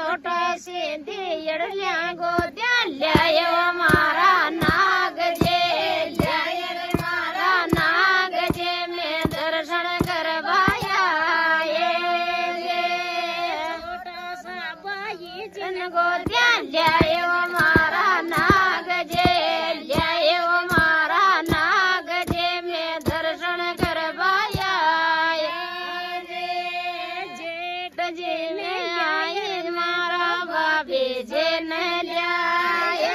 छोटा से दियड़ल्या गोद्या ल्यायो मारा नाग जे ल्यायर मारा नाग जे में दर्शन करवाया ये छोटा सा बाई जन गोद्या ल्यायो मारा नाग जे ल्यायो मारा नाग जे में दर्शन करवाया जेठ जे में आए मारा बाबे जे न ल्याए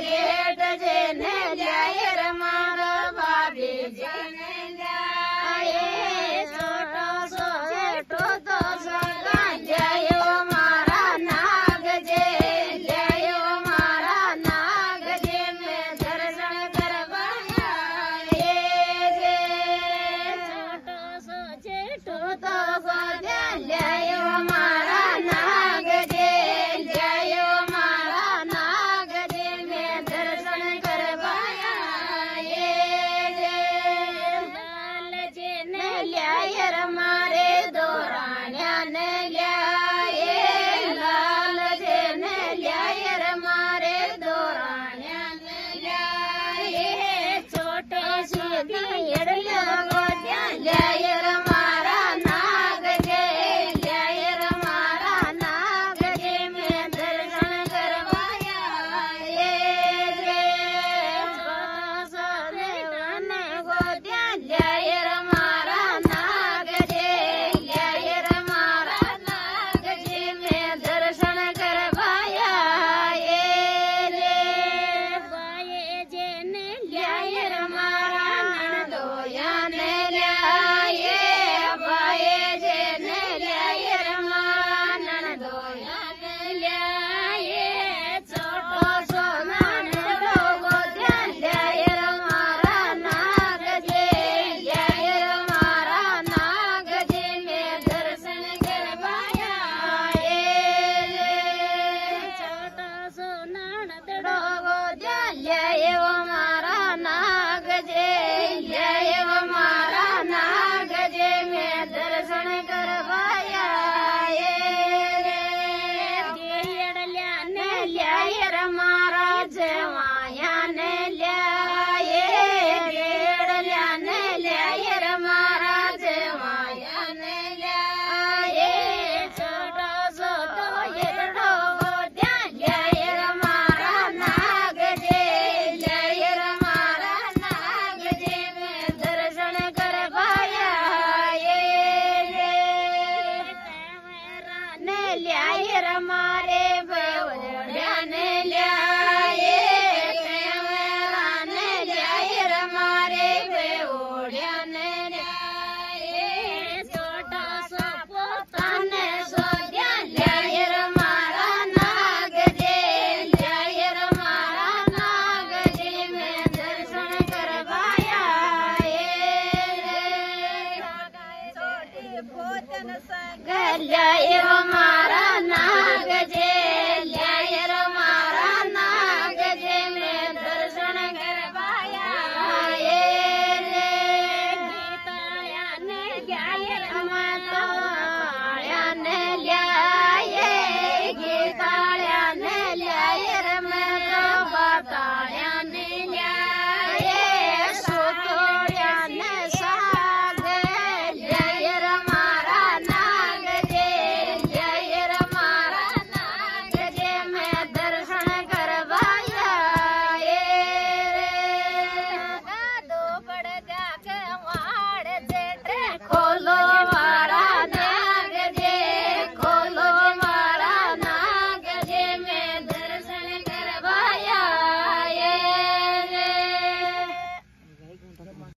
जेठ जे न ल्याए रे मारा बाबे जे न ल्याए छोटो सो जेठो तो सगा ल्यायो मारा नाग जे ल्यायो मारा नाग जे में दर्शन करवाया जे छोटो सो जेठो तो सगा ल्यायो मारा नाग जे ल्यायो मारा नाग जे में दर्शन करवाया लाल जे ने ल्याए रे मारे दोराण्या ने ल्याए लाल जे ने ल्याए रे मारे दोराण्या ने ल्याए छोटे से दियड़ल्या गोद्या ल्याए रे मारा नाग जे ल्याए रे मारा नाग जे में दर्शन करवाया छोटा सा देवन गोद्या ल्याए रे मारा नाग जे ल्याए रे मारा नाग जे में दर्शन करवाया बाये जे ने ल्याए रे मारा नणदोया ने ल्याए बाये जे ने ल्याए रे मारा नणदोया ने ल्याए छोटो सो नणदो गोद्या ल्याए रे मारा नाग जे ल्याए रे मारा नाग जे में दर्शन करवाया छोटो सो नणदो गोद्या ल्याए मारा नाग जे ल्याए मारा नाग जे में दर्शन करवाया दियड़ल्या ने ल्याए रे मारा जवाया ने ल्याए दियड़ल्या ने ल्याए रे मारा जवाया ने ल्याए छोटो सो तो येड़ो गोद्या ल्याए रे मारा नाग जे ल्याए रे मारा नाग जे में दर्शन करवाया ने ल्याए रे मारे बेवड़िया ने ल्याए ने ल्याए रे मारे बेवड़िया ने ल्याए छोटा सा पोता ने सोद्या ल्याए रे मारा नाग जे ल्याए रे मारा नाग जे में दर्शन करवाया छोटी पोतन संग